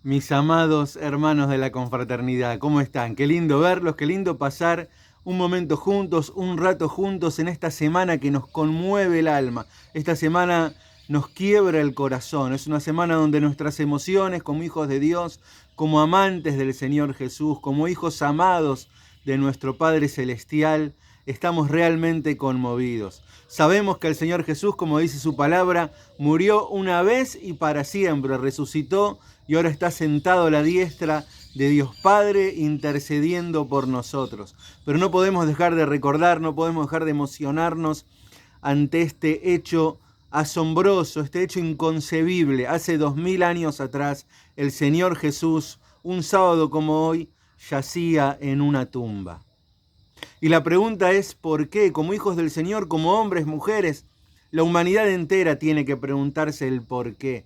Mis amados hermanos de la confraternidad, ¿cómo están? Qué lindo verlos, qué lindo pasar un momento juntos, un rato juntos en esta semana que nos conmueve el alma. Esta semana nos quiebra el corazón. Es una semana donde nuestras emociones como hijos de Dios, como amantes del Señor Jesús, como hijos amados de nuestro Padre Celestial, estamos realmente conmovidos. Sabemos que el Señor Jesús, como dice su palabra, murió una vez y para siempre, resucitó y ahora está sentado a la diestra de Dios Padre intercediendo por nosotros. Pero no podemos dejar de recordar, no podemos dejar de emocionarnos ante este hecho asombroso, este hecho inconcebible. Hace 2000 años atrás, el Señor Jesús, un sábado como hoy, yacía en una tumba. Y la pregunta es, ¿por qué? Como hijos del Señor, como hombres, mujeres, la humanidad entera tiene que preguntarse el por qué.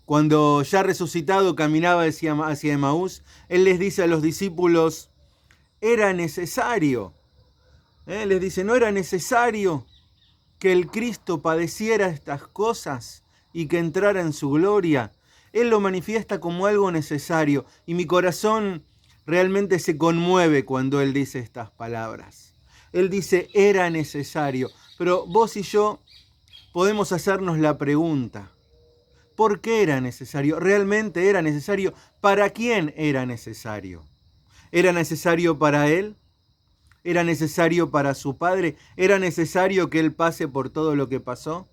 Cuando ya resucitado caminaba hacia Emaús, Él les dice a los discípulos, era necesario. Les dice, no era necesario que el Cristo padeciera estas cosas y que entrara en su gloria. Él lo manifiesta como algo necesario y mi corazón realmente se conmueve cuando Él dice estas palabras. Él dice, era necesario, pero vos y yo podemos hacernos la pregunta, ¿por qué era necesario? ¿Realmente era necesario? ¿Para quién era necesario? ¿Era necesario para Él? ¿Era necesario para su Padre? ¿Era necesario que Él pase por todo lo que pasó?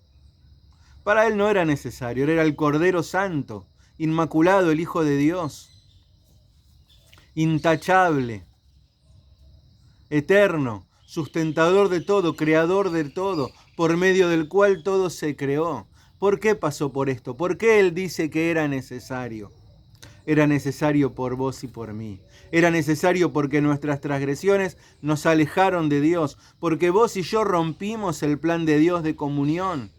Para Él no era necesario, Él era el Cordero Santo, inmaculado, el Hijo de Dios, intachable, eterno, sustentador de todo, creador de todo, por medio del cual todo se creó. ¿Por qué pasó por esto? ¿Por qué Él dice que era necesario? Era necesario por vos y por mí. Era necesario porque nuestras transgresiones nos alejaron de Dios, porque vos y yo rompimos el plan de Dios de comunión.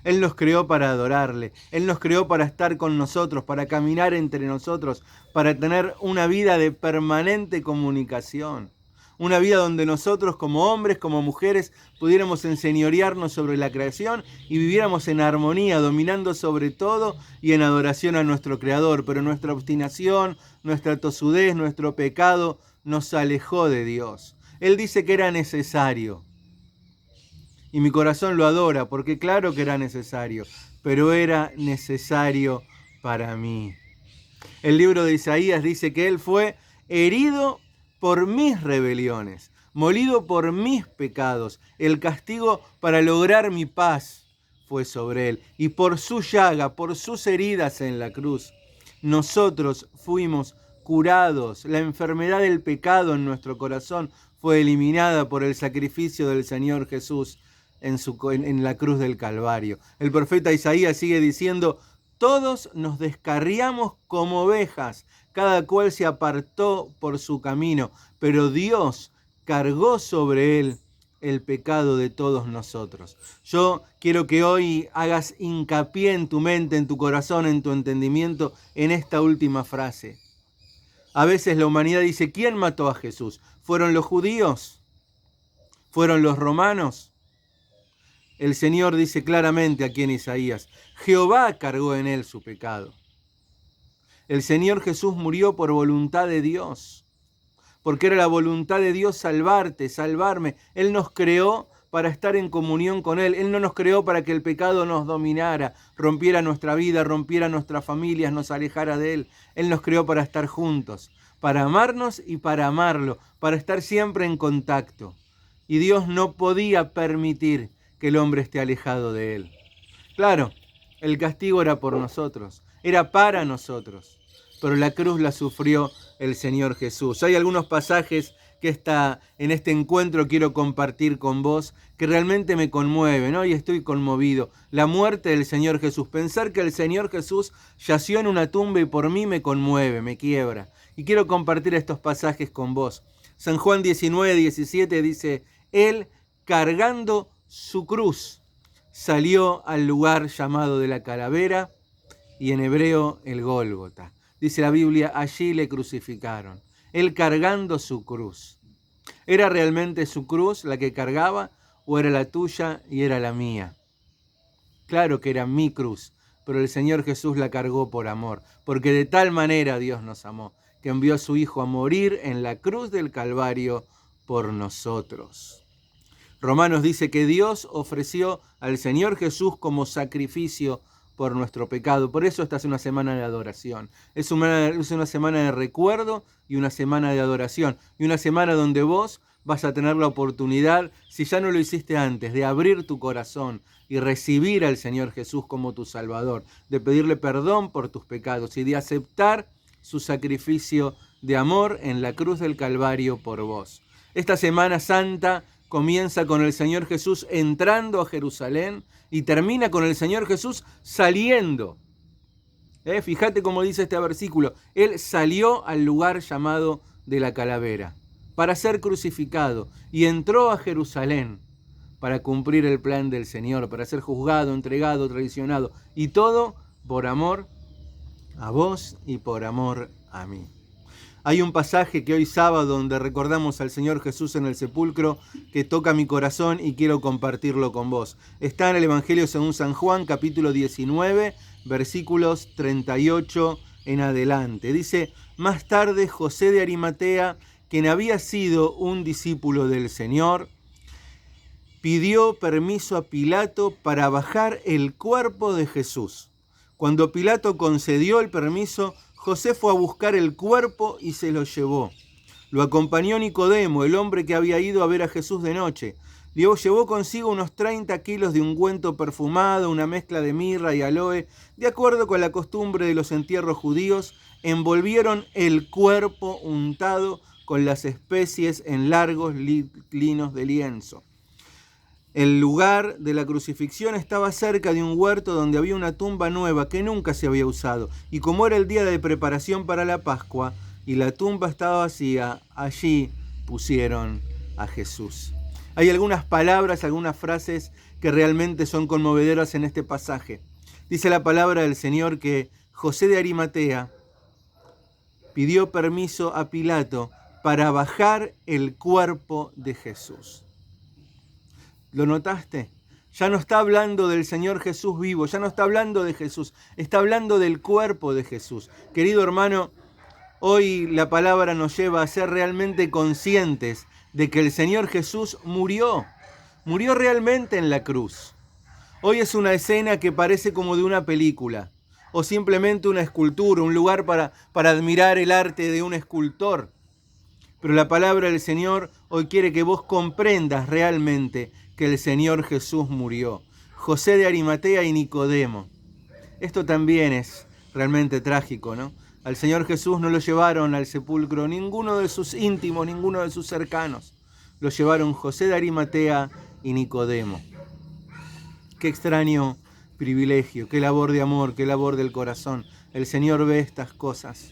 Él nos creó para adorarle, Él nos creó para estar con nosotros, para caminar entre nosotros, para tener una vida de permanente comunicación. Una vida donde nosotros como hombres, como mujeres, pudiéramos enseñorearnos sobre la creación y viviéramos en armonía, dominando sobre todo y en adoración a nuestro Creador. Pero nuestra obstinación, nuestra tosudez, nuestro pecado nos alejó de Dios. Él dice que era necesario. Y mi corazón lo adora, porque claro que era necesario, pero era necesario para mí. El libro de Isaías dice que Él fue herido por mis rebeliones, molido por mis pecados. El castigo para lograr mi paz fue sobre Él. Y por su llaga, por sus heridas en la cruz, nosotros fuimos curados. La enfermedad del pecado en nuestro corazón fue eliminada por el sacrificio del Señor Jesús en la cruz del Calvario. El profeta Isaías sigue diciendo, todos nos descarriamos como ovejas, cada cual se apartó por su camino, pero Dios cargó sobre él el pecado de todos nosotros. Yo quiero que hoy hagas hincapié en tu mente, en tu corazón, en tu entendimiento, en esta última frase. A veces la humanidad dice, ¿quién mató a Jesús? ¿Fueron los judíos? ¿Fueron los romanos? El Señor dice claramente aquí en Isaías, Jehová cargó en él su pecado. El Señor Jesús murió por voluntad de Dios, porque era la voluntad de Dios salvarte, salvarme. Él nos creó para estar en comunión con Él. Él no nos creó para que el pecado nos dominara, rompiera nuestra vida, rompiera nuestras familias, nos alejara de Él. Él nos creó para estar juntos, para amarnos y para amarlo, para estar siempre en contacto. Y Dios no podía permitir que el hombre esté alejado de Él. Claro, el castigo era por nosotros, era para nosotros, pero la cruz la sufrió el Señor Jesús. Hay algunos pasajes que en este encuentro quiero compartir con vos que realmente me conmueven, ¿no? Y estoy conmovido. La muerte del Señor Jesús. Pensar que el Señor Jesús yació en una tumba y por mí me conmueve, me quiebra. Y quiero compartir estos pasajes con vos. San Juan 19:17 dice, Él cargando su cruz salió al lugar llamado de la calavera y en hebreo el Gólgota. Dice la Biblia, allí le crucificaron. Él cargando su cruz. ¿Era realmente su cruz la que cargaba o era la tuya y era la mía? Claro que era mi cruz, pero el Señor Jesús la cargó por amor, porque de tal manera Dios nos amó, que envió a su Hijo a morir en la cruz del Calvario por nosotros. Romanos dice que Dios ofreció al Señor Jesús como sacrificio por nuestro pecado. Por eso esta es una semana de adoración. Es una semana de recuerdo y una semana de adoración. Y una semana donde vos vas a tener la oportunidad, si ya no lo hiciste antes, de abrir tu corazón y recibir al Señor Jesús como tu Salvador, de pedirle perdón por tus pecados y de aceptar su sacrificio de amor en la cruz del Calvario por vos. Esta Semana Santa comienza con el Señor Jesús entrando a Jerusalén y termina con el Señor Jesús saliendo. Fíjate cómo dice este versículo. Él salió al lugar llamado de la calavera para ser crucificado y entró a Jerusalén para cumplir el plan del Señor, para ser juzgado, entregado, traicionado, y todo por amor a vos y por amor a mí. Hay un pasaje que hoy sábado donde recordamos al Señor Jesús en el sepulcro que toca mi corazón y quiero compartirlo con vos. Está en el Evangelio según San Juan, capítulo 19, versículos 38 en adelante. Dice: más tarde José de Arimatea, quien había sido un discípulo del Señor, pidió permiso a Pilato para bajar el cuerpo de Jesús. Cuando Pilato concedió el permiso, José fue a buscar el cuerpo y se lo llevó. Lo acompañó Nicodemo, el hombre que había ido a ver a Jesús de noche. Llevó consigo unos 30 kilos de ungüento perfumado, una mezcla de mirra y aloe. De acuerdo con la costumbre de los entierros judíos, envolvieron el cuerpo untado con las especies en largos linos de lienzo. El lugar de la crucifixión estaba cerca de un huerto donde había una tumba nueva que nunca se había usado. Y como era el día de preparación para la Pascua y la tumba estaba vacía, allí pusieron a Jesús. Hay algunas palabras, algunas frases que realmente son conmovedoras en este pasaje. Dice la palabra del Señor que José de Arimatea pidió permiso a Pilato para bajar el cuerpo de Jesús. ¿Lo notaste? Ya no está hablando del Señor Jesús vivo, ya no está hablando de Jesús, está hablando del cuerpo de Jesús. Querido hermano, hoy la palabra nos lleva a ser realmente conscientes de que el Señor Jesús murió realmente en la cruz. Hoy es una escena que parece como de una película, o simplemente una escultura, un lugar para admirar el arte de un escultor. Pero la palabra del Señor hoy quiere que vos comprendas realmente que el Señor Jesús murió. José de Arimatea y Nicodemo. Esto también es realmente trágico, ¿no? Al Señor Jesús no lo llevaron al sepulcro ninguno de sus íntimos, ninguno de sus cercanos. Lo llevaron José de Arimatea y Nicodemo. Qué extraño privilegio, qué labor de amor, qué labor del corazón. El Señor ve estas cosas.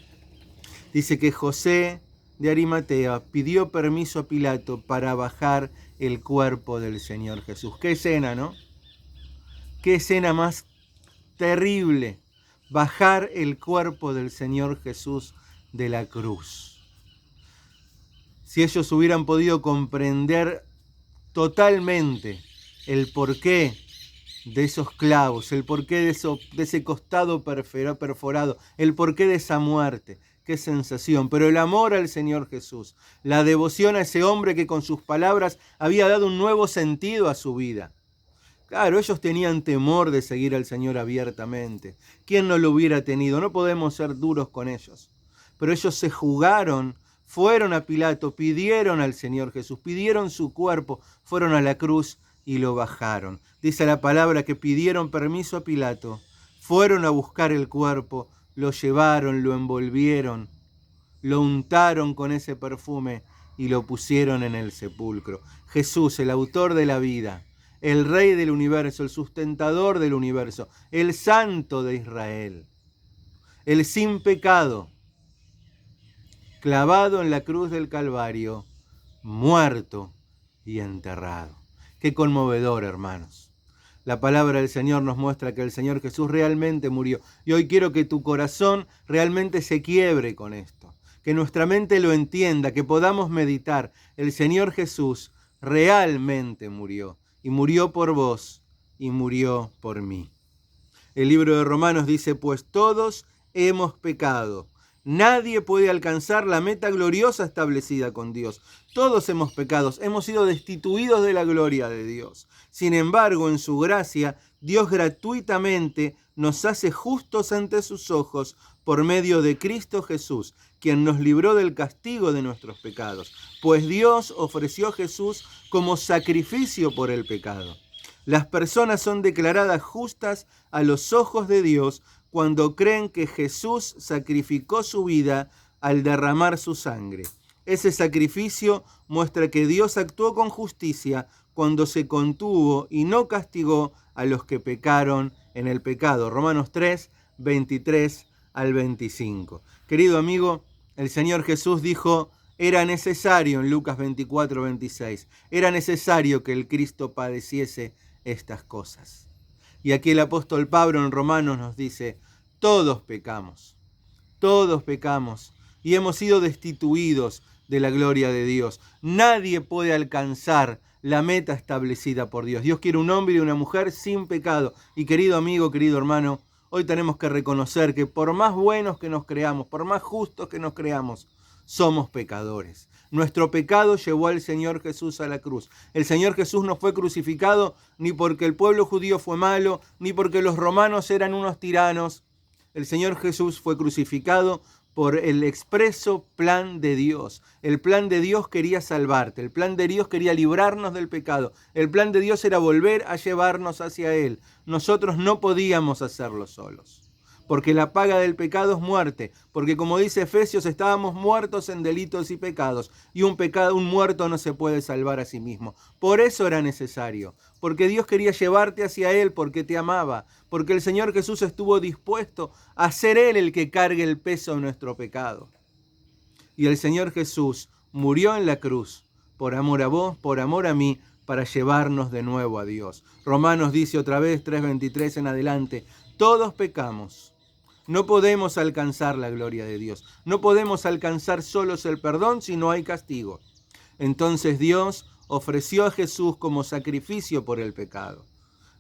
Dice que José de Arimatea pidió permiso a Pilato para bajar el cuerpo del Señor Jesús. Qué escena, ¿no? Qué escena más terrible. Bajar el cuerpo del Señor Jesús de la cruz. Si ellos hubieran podido comprender totalmente el porqué de esos clavos, el porqué de ese costado perforado, el porqué de esa muerte. Qué sensación, pero el amor al Señor Jesús, la devoción a ese hombre que con sus palabras había dado un nuevo sentido a su vida. Claro, ellos tenían temor de seguir al Señor abiertamente. ¿Quién no lo hubiera tenido? No podemos ser duros con ellos. Pero ellos se jugaron, fueron a Pilato, pidieron al Señor Jesús, pidieron su cuerpo, fueron a la cruz y lo bajaron. Dice la palabra que pidieron permiso a Pilato, fueron a buscar el cuerpo, lo llevaron, lo envolvieron, lo untaron con ese perfume y lo pusieron en el sepulcro. Jesús, el autor de la vida, el Rey del universo, el sustentador del universo, el Santo de Israel, el sin pecado, clavado en la cruz del Calvario, muerto y enterrado. Qué conmovedor, hermanos. La palabra del Señor nos muestra que el Señor Jesús realmente murió. Y hoy quiero que tu corazón realmente se quiebre con esto. Que nuestra mente lo entienda, que podamos meditar. El Señor Jesús realmente murió. Y murió por vos y murió por mí. El libro de Romanos dice, pues todos hemos pecado. Nadie puede alcanzar la meta gloriosa establecida con Dios. Todos hemos pecado, hemos sido destituidos de la gloria de Dios. Sin embargo, en su gracia, Dios gratuitamente nos hace justos ante sus ojos por medio de Cristo Jesús, quien nos libró del castigo de nuestros pecados, pues Dios ofreció a Jesús como sacrificio por el pecado. Las personas son declaradas justas a los ojos de Dios cuando creen que Jesús sacrificó su vida al derramar su sangre. Ese sacrificio muestra que Dios actuó con justicia cuando se contuvo y no castigó a los que pecaron en el pecado. Romanos 3, 23 al 25. Querido amigo, el Señor Jesús dijo, era necesario en Lucas 24, 26, era necesario que el Cristo padeciese estas cosas. Y aquí el apóstol Pablo en Romanos nos dice, todos pecamos y hemos sido destituidos de la gloria de Dios. Nadie puede alcanzar la meta establecida por Dios. Dios quiere un hombre y una mujer sin pecado. Y querido amigo, querido hermano, hoy tenemos que reconocer que por más buenos que nos creamos, por más justos que nos creamos, somos pecadores. Nuestro pecado llevó al Señor Jesús a la cruz. El Señor Jesús no fue crucificado ni porque el pueblo judío fue malo, ni porque los romanos eran unos tiranos. El Señor Jesús fue crucificado por el expreso plan de Dios. El plan de Dios quería salvarte, el plan de Dios quería librarnos del pecado, el plan de Dios era volver a llevarnos hacia Él. Nosotros no podíamos hacerlo solos, porque la paga del pecado es muerte, porque como dice Efesios, estábamos muertos en delitos y pecados, y un muerto no se puede salvar a sí mismo. Por eso era necesario, porque Dios quería llevarte hacia Él, porque te amaba, porque el Señor Jesús estuvo dispuesto a ser Él el que cargue el peso de nuestro pecado. Y el Señor Jesús murió en la cruz, por amor a vos, por amor a mí, para llevarnos de nuevo a Dios. Romanos dice otra vez, 3:23 en adelante, todos pecamos. No podemos alcanzar la gloria de Dios. No podemos alcanzar solos el perdón si no hay castigo. Entonces Dios ofreció a Jesús como sacrificio por el pecado.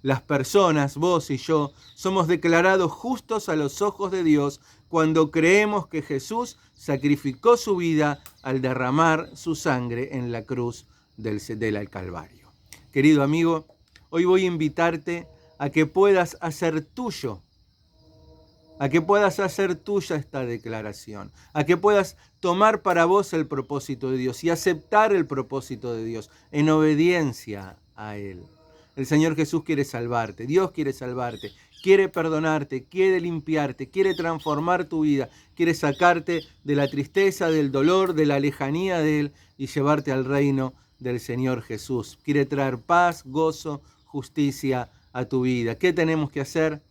Las personas, vos y yo, somos declarados justos a los ojos de Dios cuando creemos que Jesús sacrificó su vida al derramar su sangre en la cruz del Calvario. Querido amigo, hoy voy a invitarte a que puedas hacer tuya esta declaración, a que puedas tomar para vos el propósito de Dios y aceptar el propósito de Dios en obediencia a Él. El Señor Jesús quiere salvarte, Dios quiere salvarte, quiere perdonarte, quiere limpiarte, quiere transformar tu vida, quiere sacarte de la tristeza, del dolor, de la lejanía de Él y llevarte al reino del Señor Jesús. Quiere traer paz, gozo, justicia a tu vida. ¿Qué tenemos que hacer?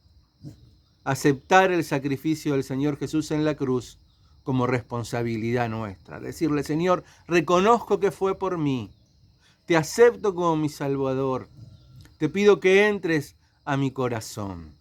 Aceptar el sacrificio del Señor Jesús en la cruz como responsabilidad nuestra. Decirle, Señor, reconozco que fue por mí. Te acepto como mi Salvador. Te pido que entres a mi corazón.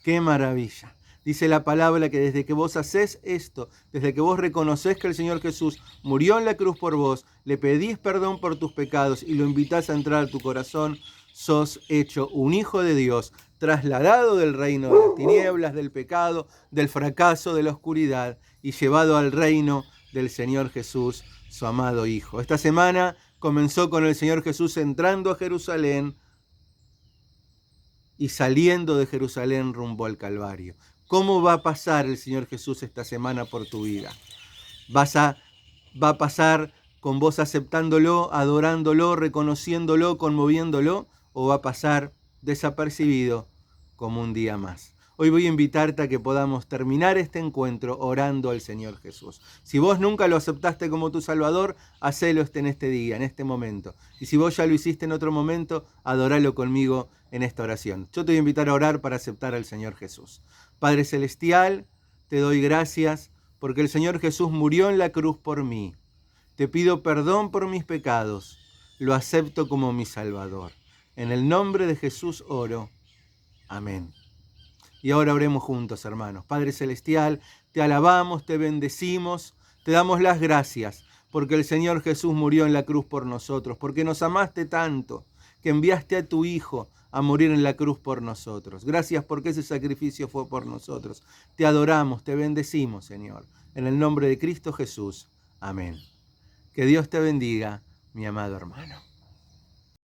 ¡Qué maravilla! Dice la palabra que desde que vos hacés esto, desde que vos reconocés que el Señor Jesús murió en la cruz por vos, le pedís perdón por tus pecados y lo invitás a entrar a tu corazón, sos hecho un hijo de Dios, trasladado del reino de las tinieblas, del pecado, del fracaso, de la oscuridad y llevado al reino del Señor Jesús, su amado Hijo. Esta semana comenzó con el Señor Jesús entrando a Jerusalén y saliendo de Jerusalén rumbo al Calvario. ¿Cómo va a pasar el Señor Jesús esta semana por tu vida? ¿Va a pasar con vos aceptándolo, adorándolo, reconociéndolo, conmoviéndolo? ¿O va a pasar desapercibido como un día más? Hoy voy a invitarte a que podamos terminar este encuentro orando al Señor Jesús. Si vos nunca lo aceptaste como tu Salvador, hacelo en este día, en este momento. Y si vos ya lo hiciste en otro momento, adoralo conmigo en esta oración. Yo te voy a invitar a orar para aceptar al Señor Jesús. Padre Celestial, te doy gracias porque el Señor Jesús murió en la cruz por mí. Te pido perdón por mis pecados. Lo acepto como mi Salvador. En el nombre de Jesús oro. Amén. Y ahora oremos juntos, hermanos. Padre Celestial, te alabamos, te bendecimos, te damos las gracias, porque el Señor Jesús murió en la cruz por nosotros, porque nos amaste tanto, que enviaste a tu Hijo a morir en la cruz por nosotros. Gracias porque ese sacrificio fue por nosotros. Te adoramos, te bendecimos, Señor. En el nombre de Cristo Jesús. Amén. Que Dios te bendiga, mi amado hermano.